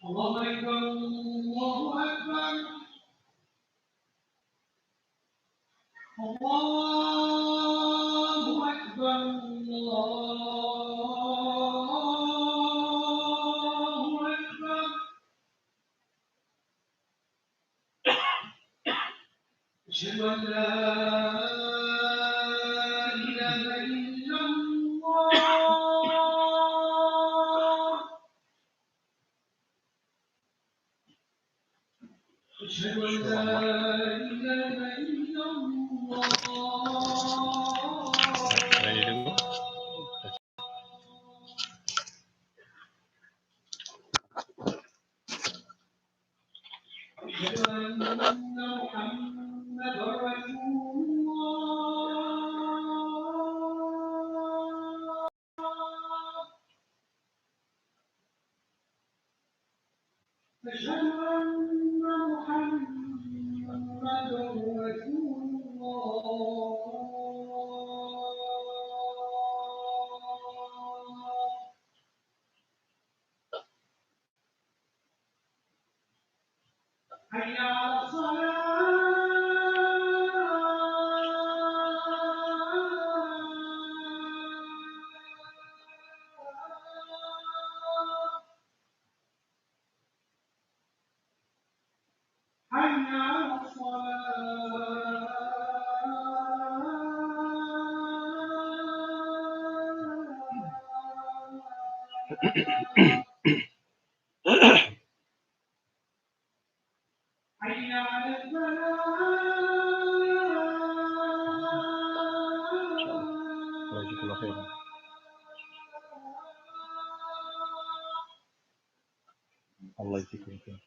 الله أكبر الله أكبر الله أكبر الله أكبر أشهد أن لا إله إلا الله أشهد أن لا إله إلا الله أشهد أن محمدا رسول الله أشهد أن محمدا رسول الله حي على الصلاة حي على الصلاة حي على الفلاح الله يجزيك الله خير. الله يجزيك الله خير.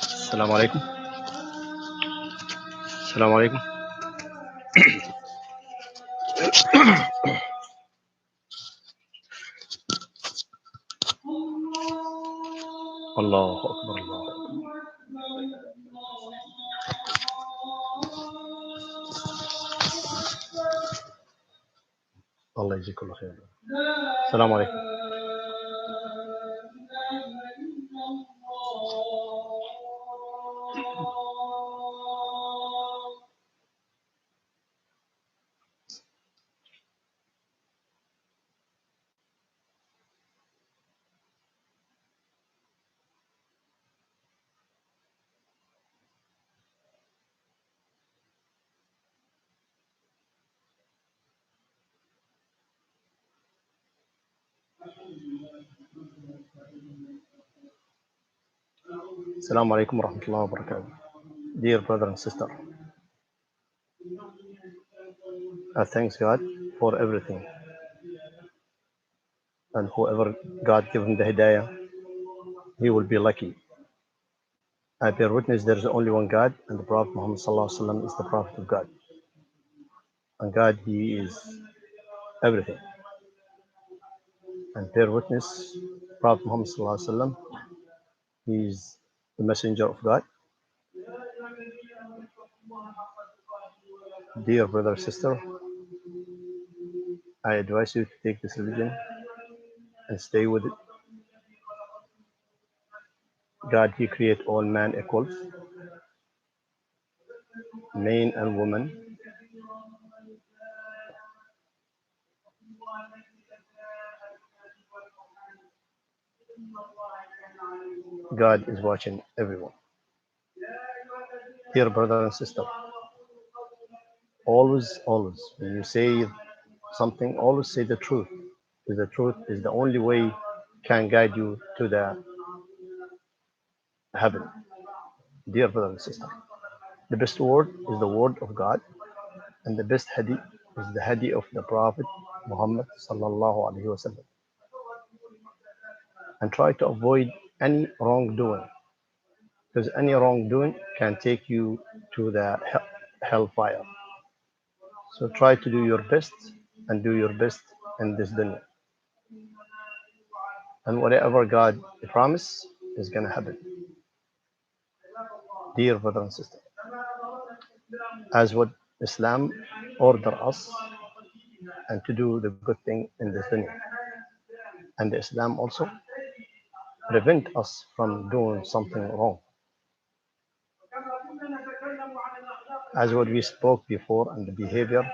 السلام عليكم. السلام عليكم. الله أكبر الله أكبر. الله يجزيك الله خير. السلام عليكم. السلام عليكم ورحمة الله وبركاته. Dear brother and sister, I thank God for everything, and whoever God give him the hidayah, he will be lucky. I bear witness there is only one God, and the Prophet Muhammad sallallahu alaihi wasallam is the Prophet of God, and God, He is everything. And bear witness, Prophet Muhammad sallallahu alaihi wasallam, He is the messenger of God, Dear brother, sister, I advise you to take this religion and stay with it. God, He create all man equals, man and woman. God is watching everyone. Dear brother and sister, always, when you say something, always say the truth. Because the truth is the only way can guide you to the heaven. Dear brother and sister, the best word is the word of God, and the best hadith is the hadith of the Prophet Muhammad sallallahu alaihi wasallam. And try to avoid any wrongdoing, because any wrongdoing can take you to the hellfire. So try to do your best and do your best in this dunya. And whatever God promise is gonna happen. Dear brother and sister, as what Islam order us and to do the good thing in this dunya. And Islam also prevent us from doing something wrong. As what we spoke before, and the behavior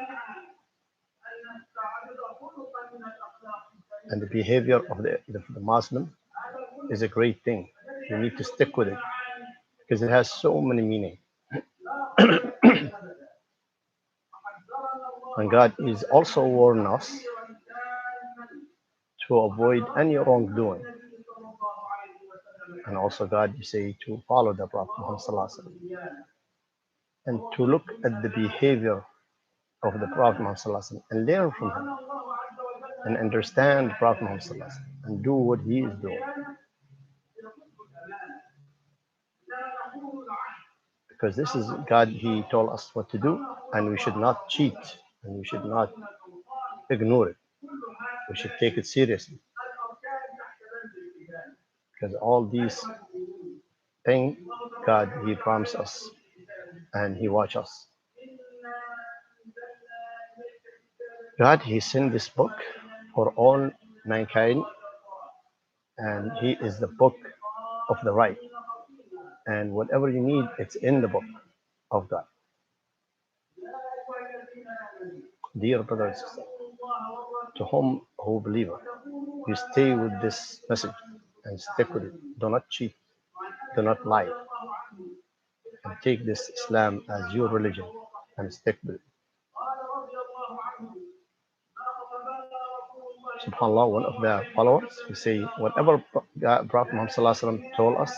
of the Muslim is a great thing. You need to stick with it because it has so many meaning. And God is also warning us to avoid any wrongdoing. And also God, you say to follow the Prophet Muhammad Sallallahu Alaihi Wasallam and to look at the behavior of the Prophet Muhammad Sallallahu Alaihi Wasallam and learn from him and understand the Prophet Muhammad Sallallahu Alaihi Wasallam and do what he is doing. Because this is God, He told us what to do, and we should not cheat and we should not ignore it. We should take it seriously because all these things, God, He promised us and He watch us. God, He sent this book for all mankind, and He is the book of the right. And whatever you need, it's in the book of God. Dear brothers and sisters, to whom who believe, you stay with this message and stick with it. Do not cheat, do not lie, and take this Islam as your religion and stick with it. SubhanAllah, one of the followers, we say, whatever Prophet Muhammad Sallallahu Alaihi Wasallam told us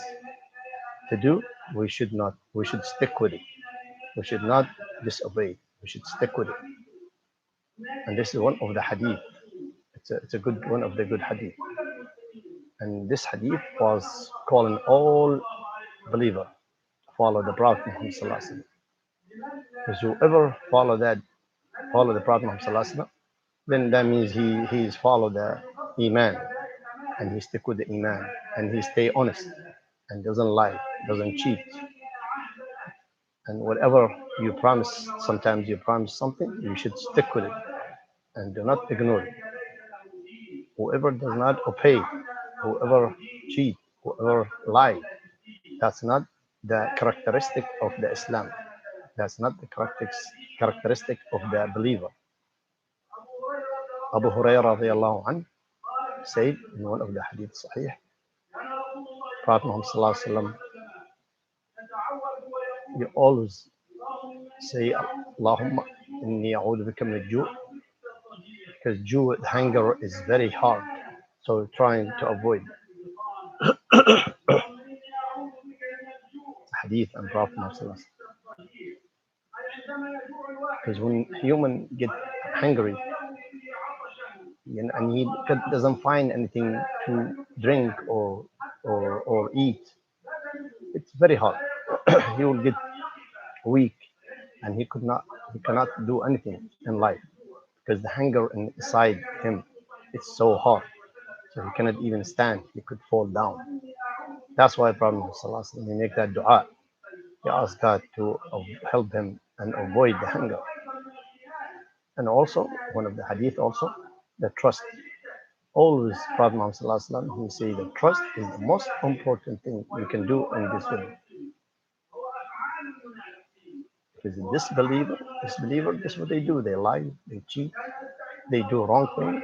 to do, we should stick with it. We should not disobey. We should stick with it. And this is one of the hadith. It's a good one of the good hadith. And this hadith was calling all believer to follow the Prophet Muhammad Sallallahu Alaihi Wasallam. Because whoever follow the Prophet Muhammad Sallallahu Alaihi Wasallam, then that means he's follow the Iman and he stick with the Iman and he stay honest and doesn't lie, doesn't cheat. And whatever you promise, sometimes you promise something, you should stick with it and do not ignore it. Whoever does not obey, whoever cheat, whoever lie, that's not the characteristic of the Islam. That's not the characteristic of the believer. Abu Hurairah radiallahu anhu said in one of the hadith sahih, Prophet Muhammad sallallahu alaihi wasallam, you always say, Allahumma inni a'udhu bika min al-ju', because hunger is very hard. So trying to avoid hadith and Prophet Muhammad sallallahu alaihi wasallam. Because when human get hungry, and he doesn't find anything to drink or eat, it's very hard. He will get weak, and he cannot do anything in life because the hunger inside him is so hard. So he cannot even stand. He could fall down. That's why Prophet ﷺ, he make that dua. He asked God to help him and avoid the hunger. And also, one of the hadith also, the trust. Always, Prophet Muhammad Sallallahu Alaihi Wasallam, he say that trust is the most important thing you can do in this world. Because disbeliever, this is what they do. They lie, they cheat, they do wrong thing.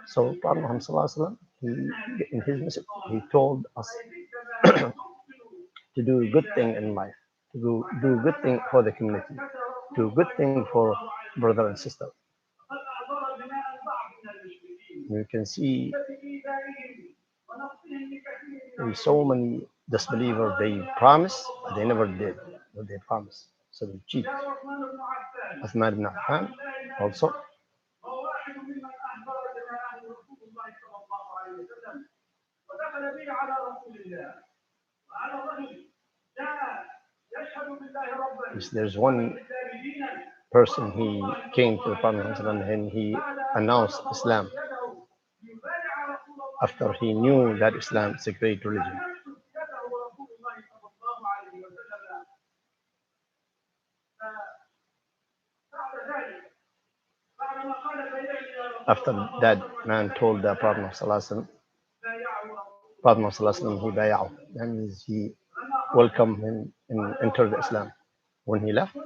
So Prophet Muhammad Sallallahu Alaihi Wasallam, in his message, he told us to do a good thing in life, to do a good thing for the community, do a good thing for brother and sister. You can see in so many disbelievers, they promise, but they never did what they promised. So they cheat. Uthman ibn Affan also. Yes, there's one person, he came to the Prophet and he announced Islam after he knew that Islam is a great religion. After that man told the Prophet ﷺ, Prophet ﷺ, he bay'ah, that means he welcomed him and entered Islam. When he left,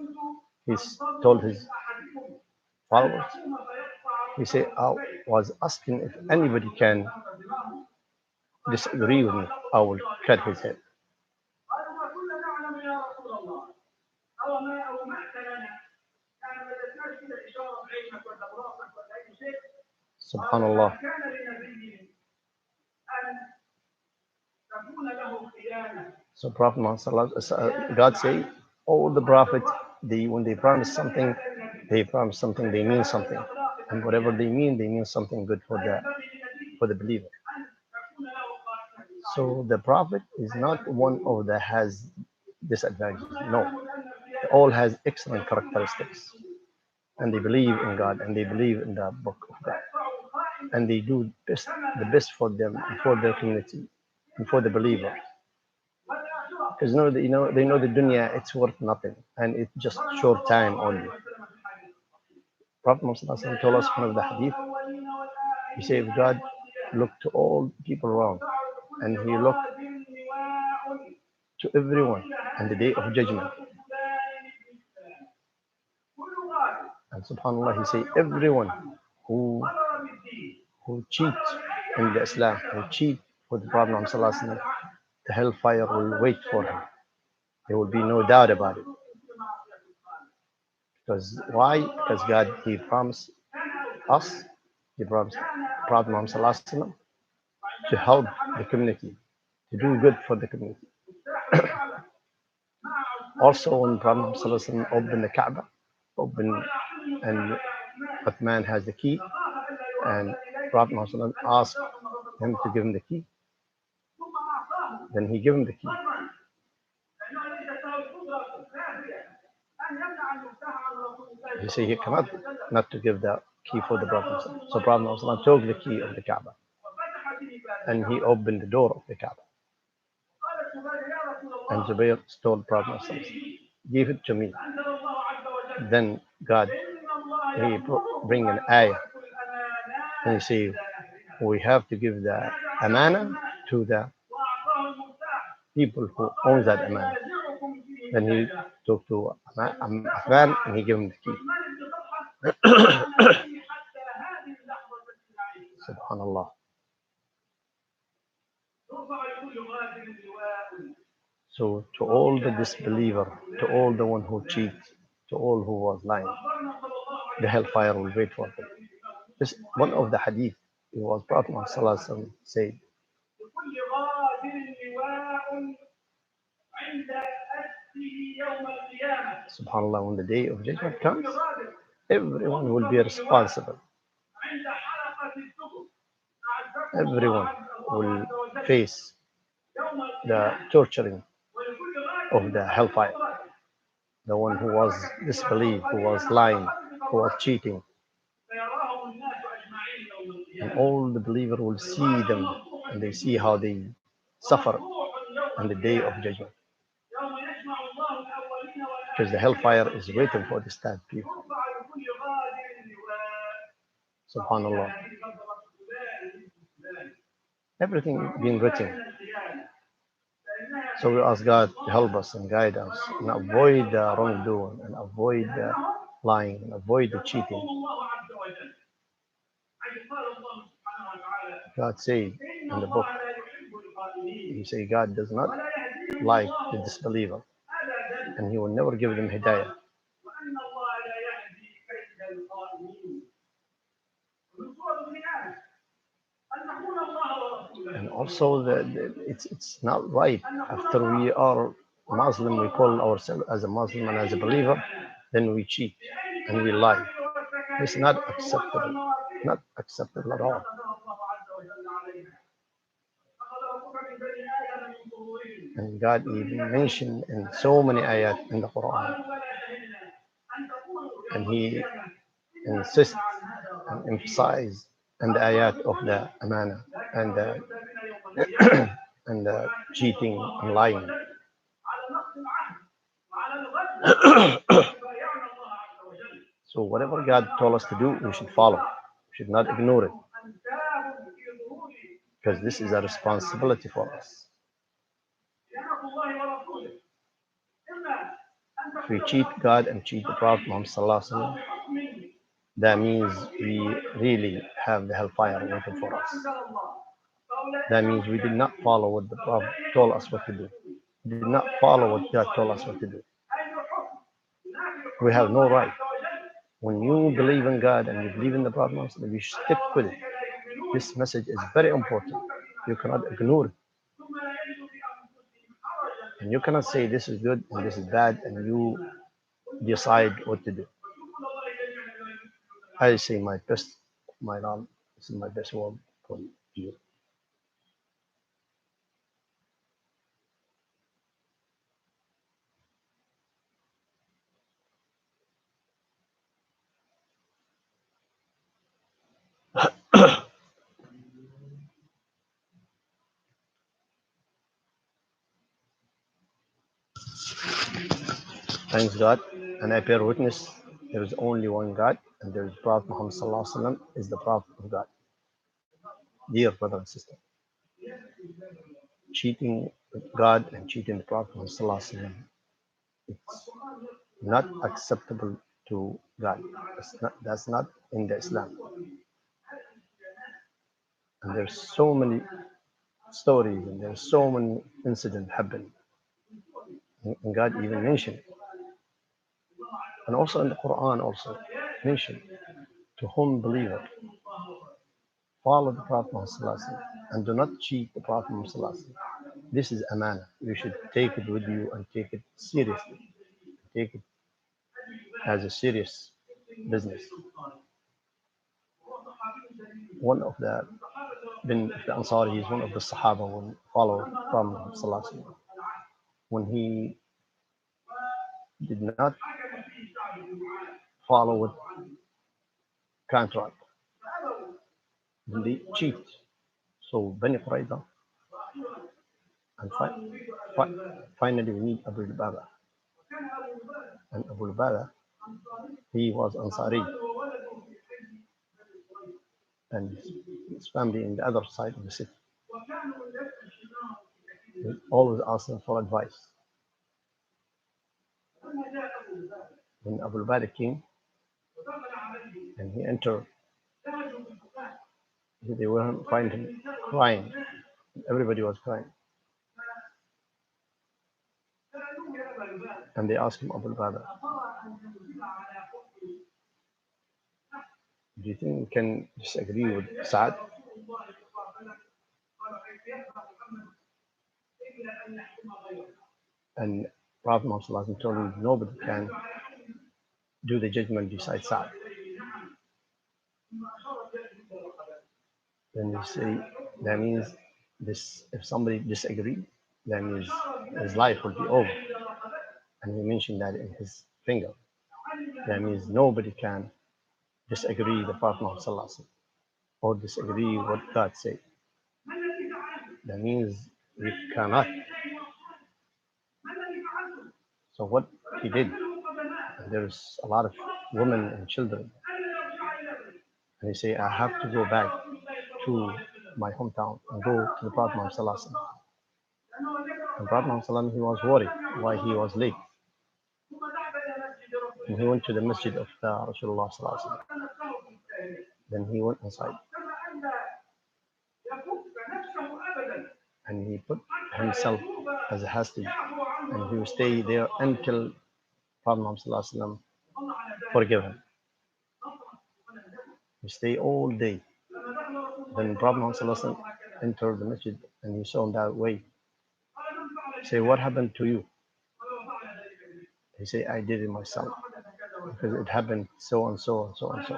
he told his followers, he said, I was asking if anybody can disagree with me, I will cut his head. Subhanallah. So Prophet Muhammad, God say, all the prophets, when they promise something, they mean something. And whatever they mean something good for the believer. So the prophet is not one of the has disadvantages. No. They all has excellent characteristics. And they believe in God and they believe in the book of God. And they do the best for them and for their community and for the believer. Because they know the dunya, it's worth nothing and it's just short time only. Prophet Muhammad told us one of the hadith. He said, if God looked to all people around and he looked to everyone on the day of judgment. And subhanAllah, he said, everyone who cheat in the Islam, who cheat for the Prophet Muhammad, the hellfire will wait for him. There will be no doubt about it. Because why? Because God, he promised us, he promised Prophet Muhammad to help the community, to do good for the community. Also, when Prophet Muhammad opened the Kaaba, and Uthman has the key, and Prophet Muhammad asked him to give him the key. Then he gave him the key. He said he cannot not to give the key for the Prophet. So Prophet Muhammad took the key of the Kaaba and he opened the door of the Kaaba. And Zubayr told Prophet Muhammad, give it to me. Then God, he bring an ayah and he say, we have to give the amana to the people who own that amana. Then he talked to Affan and he gave him the key. Subhanallah. So to all the disbeliever, to all the one who cheat, to all who was lying, the hellfire will wait for them. This one of the hadith, it was Prophet Muhammad said, Subhanallah, when the day of judgment comes, everyone will be responsible. Everyone will face the torturing of the hellfire. The one who was disbelieved, who was lying, who was cheating. And all the believer will see them and they see how they suffer on the day of judgment. Because the hellfire is waiting for this type of people. Subhanallah. Everything being written. So we ask God to help us and guide us and avoid the wrongdoing and avoid the lying and avoid the cheating. God said in the book, He say God does not like the disbeliever and He will never give them hidayah. And also, it's not right after we are Muslim, we call ourselves as a Muslim and as a believer, then we cheat and we lie. It's not acceptable, not acceptable at all. And God even mentioned in so many ayat in the Quran, and He insists and emphasizes in the ayat of the amana and the and the cheating and lying. So whatever God told us to do, we should follow. We should not ignore it because this is a responsibility for us. If we cheat God and cheat the Prophet Muhammad Sallallahu Alaihi Wasallam, that means we really have the hellfire waiting for us. That means we did not follow what the Prophet told us what to do. We did not follow what God told us what to do. We have no right. When you believe in God and you believe in the Prophet Muhammad, you should stick with it. This message is very important. You cannot ignore it. And you cannot say this is good and this is bad and you decide what to do. I say my best, my Lord, this is my best word for you. Thanks God, and I bear witness there is only one God, and there is Prophet Muhammad Sallallahu Alaihi Wasallam is the Prophet of God. Dear brother and sister, cheating God and cheating the Prophet Muhammad Sallallahu Alaihi Wasallam, it's not acceptable to God. That's not in the Islam. And there's so many stories and there's so many incidents happen. And God even mentioned it. And also in the Quran also mentioned to whom believer follow the Prophet Muhammad and do not cheat the Prophet Muhammad. This is amana. You should take it with you and take it seriously. Take it as a serious business. One of the bin the Ansari is one of the Sahaba when followed from Muhammad. When he did not follow with contract, then they cheat. So Bani Qurayza and finally we need Abu Lubaba. And Abu Lubaba, he was Ansari. And his family in the other side of the city. He always asked them for advice. When Abu Lubaba came and he entered, they were finding him crying. Everybody was crying. And they asked him, Abu Lubaba, do you think you can disagree with Saad? And Prophet Muhammad told him nobody can do the judgment besides Saad. Then you say that means this if somebody disagrees, that means his life will be over. And he mentioned that in his finger. That means nobody can disagree the Prophet Muhammad or disagree what God said. That means we cannot. So what he did, there's a lot of women and children, And he say, I have to go back to my hometown and go to the Prophet Muhammad Sallallahu Alaihi Wasallam. And Prophet Muhammad Sallallahu Alaihi Wasallam, he was worried why he was late. And he went to the masjid of Rasulullah Sallallahu Alaihi Wasallam. Then he went inside and he put himself as a hostage, and he will stay there until Prophet Muhammad Sallallahu Alaihi Wasallam forgive him. He stay all day. Then Prophet Muhammad Sallallahu Alaihi Wasallam entered the masjid and he saw him that way. He say, what happened to you? He say, I did it myself because it happened so and so and so and so.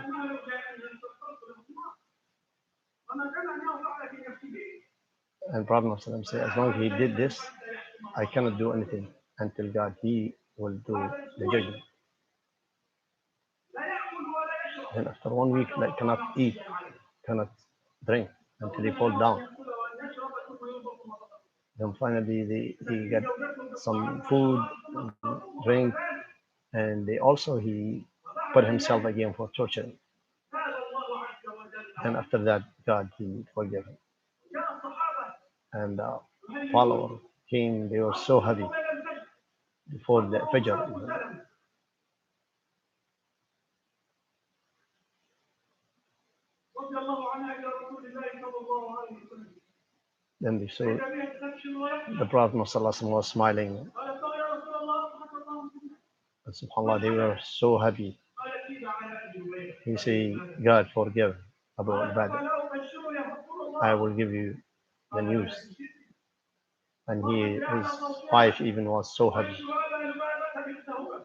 And Prophet Muhammad say, as long as he did this, I cannot do anything until God, he will do the judgment. And after 1 week, like cannot eat, cannot drink until he fall down. Then finally, he got some food, and drink, and they also he put himself again for torture. And after that, God he forgave him. And follower came; they were so happy before the Fajr. Then they saw the Prophet Muhammad was smiling. And subhanAllah, they were so happy. He said, God forgive Abu al-Bada. I will give you the news. And his wife even was so happy.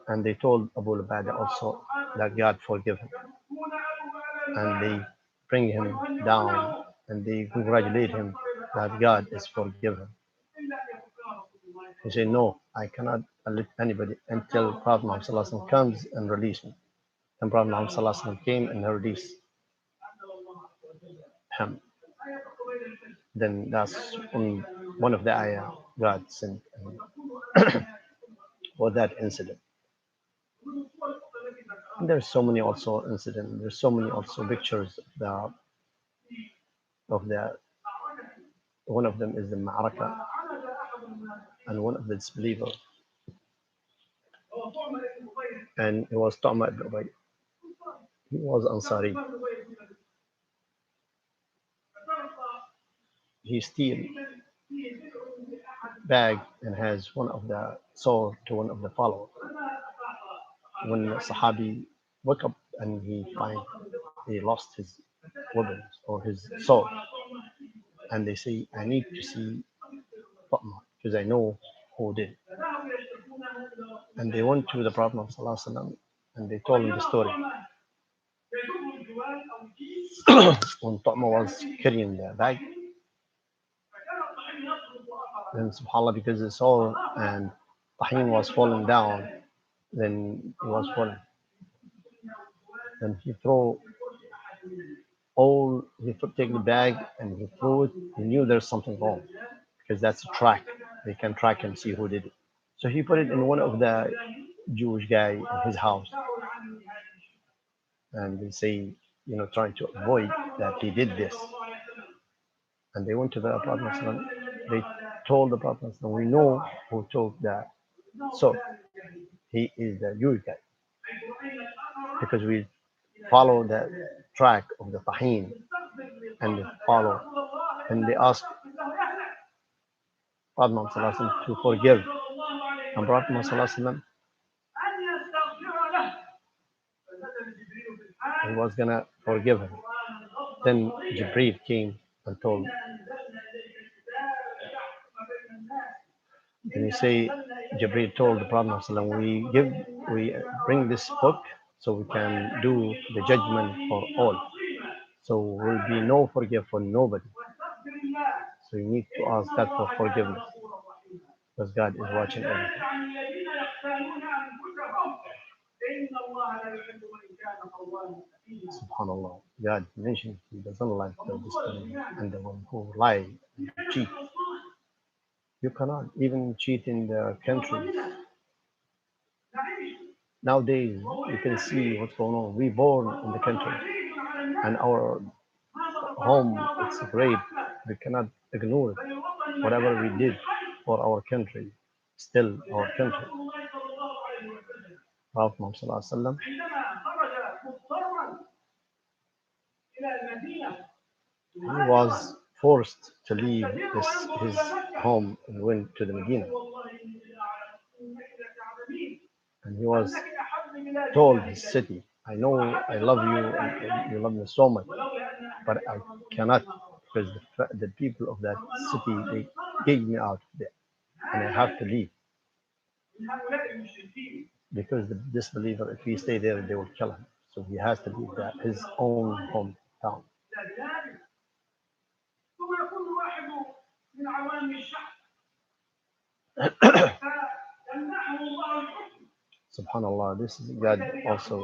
And they told Abu al-Bada also that God forgive him. And they bring him down and they congratulate him that God is forgiven. He said, no, I cannot let anybody until Prophet Muhammad comes and release me. And Prophet Muhammad came and released him. Then that's one of the ayah God sent for that incident. And there's so many also incidents. There's so many also pictures of the one of them is the Ma'araka, and one of the disbeliever, and it was Tu'ma ibn Ubay. He was Ansari. He steal bag and has one of the sword to one of the followers. When the Sahabi woke up and he find he lost his weapons or his sword, and they say, I need to see Fatma because I know who did. And they went to the Prophet ﷺ and they told him the story. When Fatma was carrying the bag, then subhanAllah, because the sword and Tahin was falling down, then he was falling. Then he throw take the bag and he threw it. He knew there's something wrong because that's a track. They can track and see who did it. So he put it in one of the Jewish guy in his house, and they say, trying to avoid that he did this. And they went to the Prophet ﷺ. They told the Prophet ﷺ, we know who took that. So he is the Jewish guy because we follow the track of the Tahin and they follow, and they ask Prophet ﷺ to forgive. And Prophet ﷺ, he was gonna forgive him. Then Jibreel came and told. And you say Jibreel told the Prophet ﷺ, we bring this book so we can do the judgment for all. So will be no forgive for nobody. So you need to ask God for forgiveness because God is watching everything. Subhanallah. God mentioned He doesn't like the disbeliever and the one who lie and cheat. You cannot even cheat in the country. Nowadays, you can see what's going on. We born in the country. and our home, it's great. We cannot ignore it. Whatever we did for our country, still our country. Prophet Muhammad Sallallahu Alaihi Wasallam, he was forced to leave his home and went to the Medina. And he was told his city, I know I love you and you love me so much, but I cannot because the people of that city, they gave me out of there and I have to leave because the disbeliever, if he stay there, they will kill him. So he has to leave that, his own hometown. Subhanallah, this is God also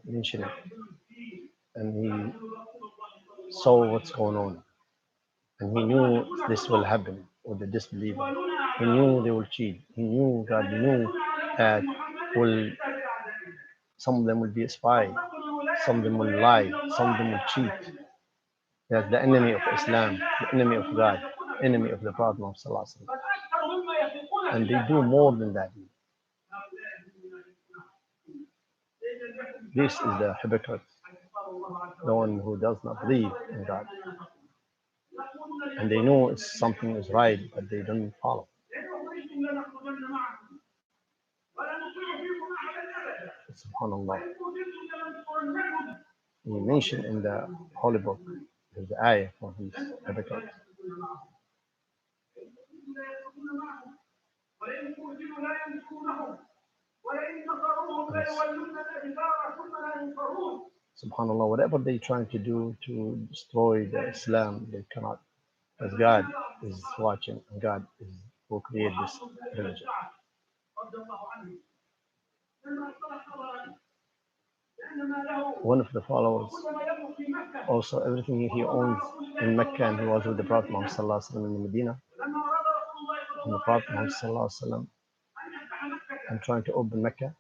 mentioned it, and he saw what's going on, and he knew this will happen with the disbeliever. He knew they will cheat. He knew God knew that will some of them will be a spy, some of them will lie, some of them will cheat. That's the enemy of Islam, the enemy of God, enemy of the Prophet of Sallallahu Alaihi Wasallam. And they do more than that. This is the hypocrite, the one who does not believe in God. And they know it's something is right, but they don't follow. Subhanallah. He mentioned in the Holy Book, there's the ayah for these hypocrites. Subhanallah, whatever they're trying to do to destroy the Islam, they cannot. Because God is watching and God is who created this religion. One of the followers, also everything he owns in Mecca, and he was with the Prophet Muhammad Sallallahu Alaihi Wasallam in Medina. And the Prophet Muhammad Sallallahu Alaihi Wasallam, and trying to open Mecca,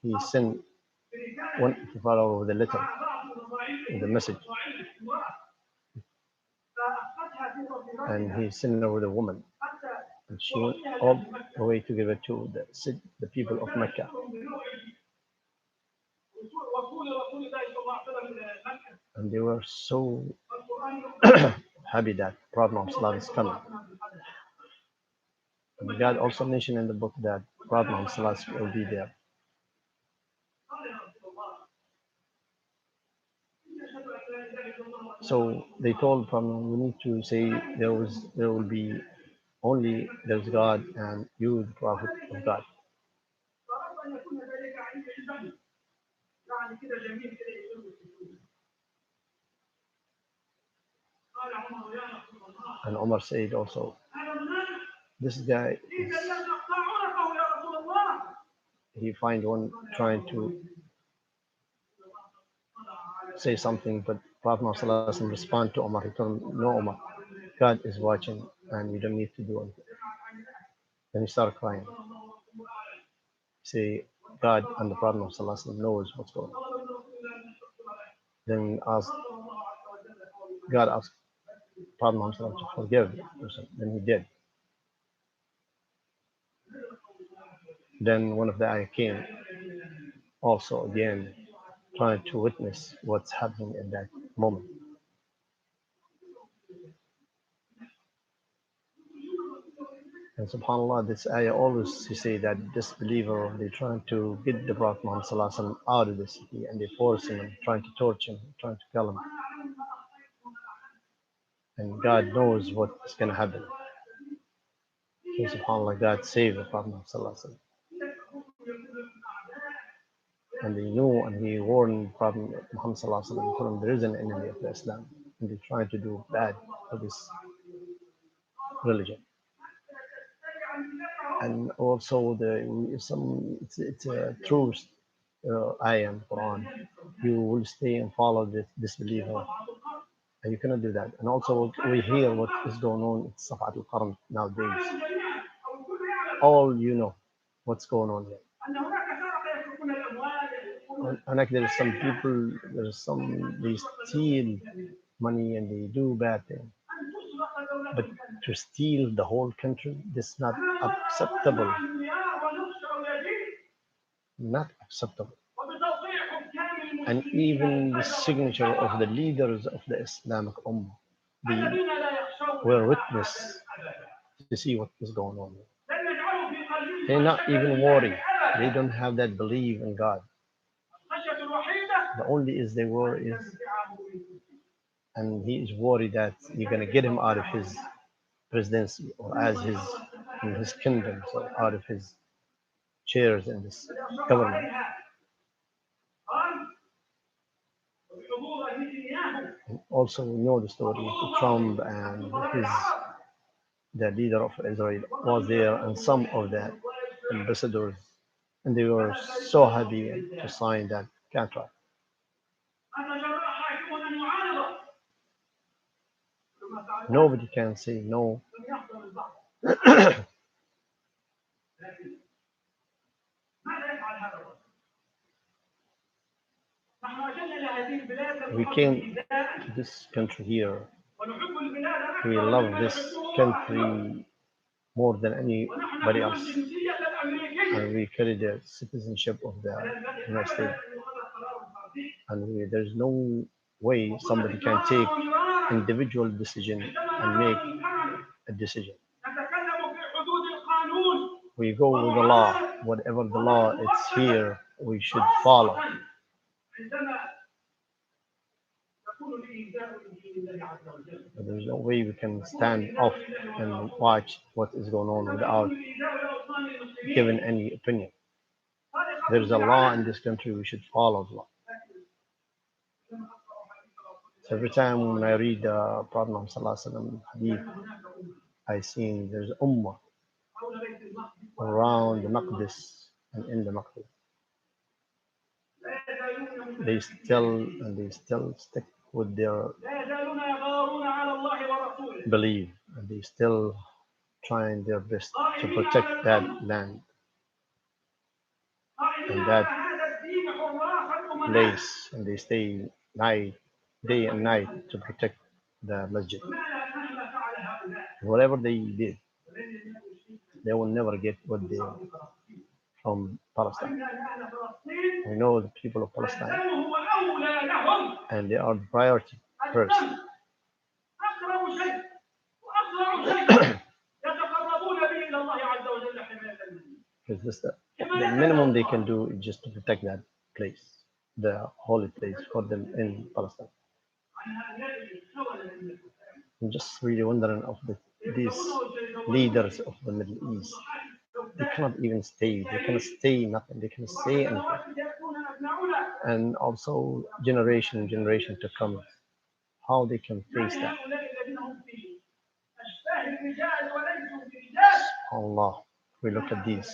he sent one of the followers with a letter, with a message. And he sent her with a woman. And she went all the way to give it to the people of Mecca. And they were so happy that Prophet Muhammad is coming. And God also mentioned in the book that Prophet Muhammad will be there. So they told Prophet, we need to say there will be only there's God and you the Prophet of God. And Omar said also, this guy is, he find one trying to say something, but Prophet Muhammad respond to Omar. He told him, no, Omar, God is watching and you don't need to do anything. Then he started crying. Say, God and the Prophet Muhammad knows what's going on. Then God asked Prophet Muhammad to forgive the person. Then he did. Then one of the ayah came also again trying to witness what's happening at that moment. And subhanAllah, this ayah always he say that disbeliever, they're trying to get the Prophet Muhammad out of the city and they're forcing him, trying to torture him, trying to kill him. And God knows what's going to happen. So subhanAllah, God saved the Prophet Muhammad. And they knew and he warned Prophet Muhammad told him there is an enemy of Islam and they're trying to do bad for this religion. And also it's a true ayah in Quran. You will stay and follow this disbeliever. And you cannot do that. And also we hear what is going on in Safat al-Qarn nowadays. All you know what's going on here. And like there's some people, they steal money and they do bad things. But to steal the whole country, this is not acceptable. Not acceptable. And even the signature of the leaders of the Islamic Ummah, they were witness to see what is going on. They're not even worried. They don't have that belief in God. The only is they worry is, and he is worried that you're gonna get him out of his presidency or as his in his kingdom, so out of his chairs in this government. Also, we know the story of Trump and his the leader of Israel was there, and some of the ambassadors, and they were so happy to sign that contract. Nobody can say no. We came to this country here. We love this country more than anybody else. And we carry the citizenship of the United States. And there's no way somebody can take individual decision and make a decision. We go with the law. Whatever the law is here, we should follow. But there's no way we can stand off and watch what is going on without giving any opinion. There's a law in this country, we should follow the law. So every time when I read Prophet Muhammad Sallallahu Alaihi Wasallam hadith, I see there's ummah around the Maqdis and in the Maqdis. They still stick with their belief, and they still trying their best to protect that land and that place, and they stay day and night to protect the masjid. Whatever they did, they will never get what they from Palestine. We know the people of Palestine, and they are the priority first. Because the minimum they can do is just to protect that place, the holy place for them in Palestine. I'm just really wondering of these leaders of the Middle East. They cannot even stay. They cannot stay nothing. They cannot say anything. And also generation to come, how they can face that. Allah, we look at these.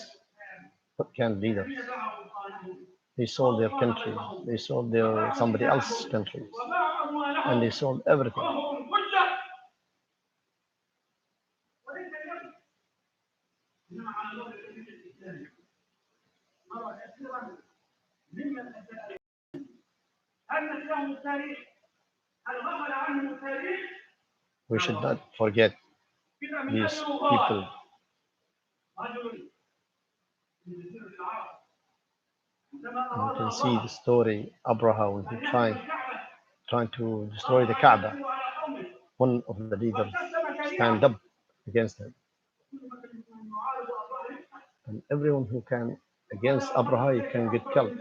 What can leaders? They sold their country. They sold their somebody else's country, and they sold everything. We should not forget these people. You can see the story Abraha when he trying to destroy the Kaaba. One of the leaders stand up against him, and everyone who can against Abraha he can get killed.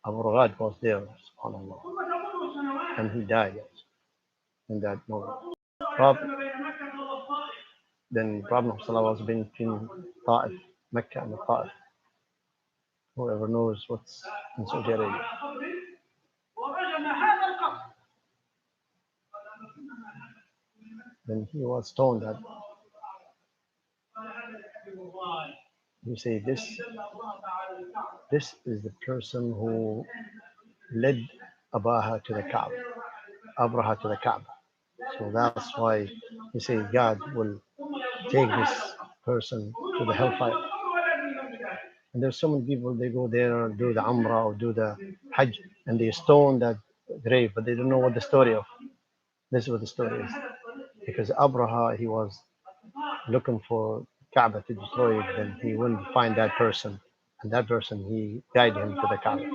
Abu Ghad was there, subhanAllah, and he died in that moment. Prophet, then Prophet was between Ta'if, Mecca and Ta'if. Whoever knows what's in Saudi Arabia. Then he was told that you say this is the person who led Abraha to the Kaaba. So So that's why you say God will take this person to the hellfire. And there's so many people, they go there and do the Umrah or do the Hajj, and they stone that grave, but they don't know what the story of. This is what the story is. Because Abraha, he was looking for Kaaba to destroy it, then he wouldn't find that person. And that person, he guided him to the Kaaba.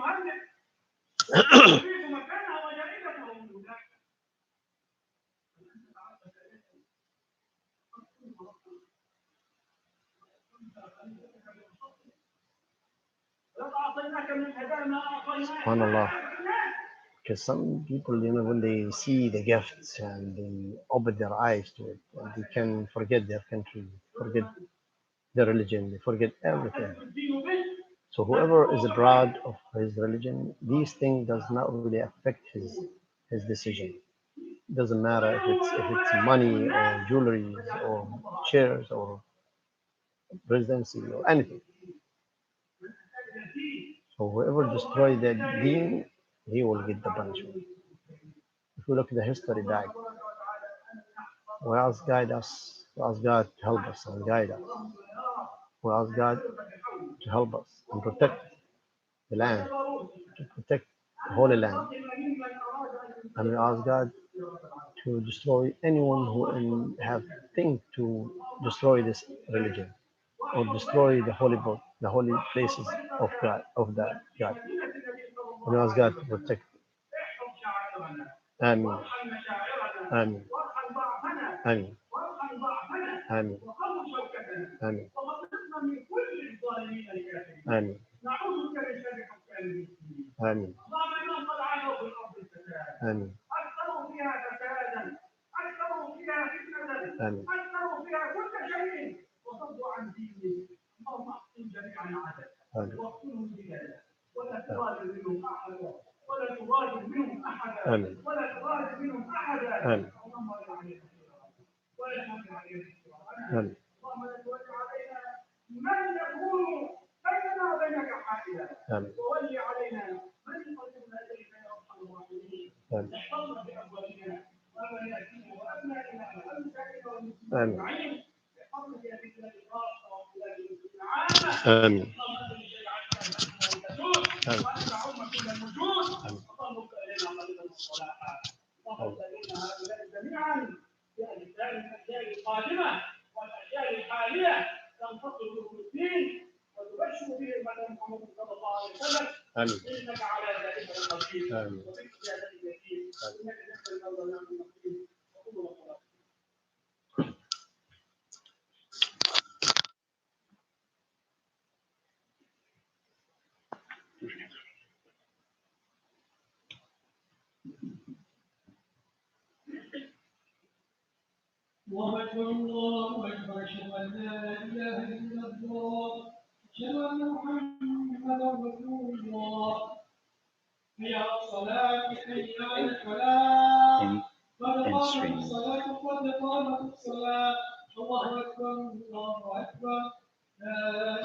SubhanAllah. Because some people, when they see the gifts and they open their eyes to it, and they can forget their country, forget their religion, they forget everything. So whoever is proud of his religion, these things does not really affect his decision. It doesn't matter if it's money or jewelry or shares or presidency or anything. So whoever destroys the deen, he will get the punishment. If we look at the history back, we ask guide us, we ask God to help us and guide us. We ask God to help us and protect the land, to protect the Holy Land. And we ask God to destroy anyone who have think to destroy this religion or destroy the holy book, the holy places of God, of that God. And we ask God to protect. Amen. Amen. Amen. Amen. Amen. Amen. Amen. Amen. آمين آمين آمين آمين آمين آمين آمين آمين آمين الله أكبر الله أكبر أشهد أن لا إله إلا الله أشهد أن محمدا رسول الله حي على الصلاة حي على الفلاح قد قامت الصلاة قد قامت الصلاة الله أكبر لا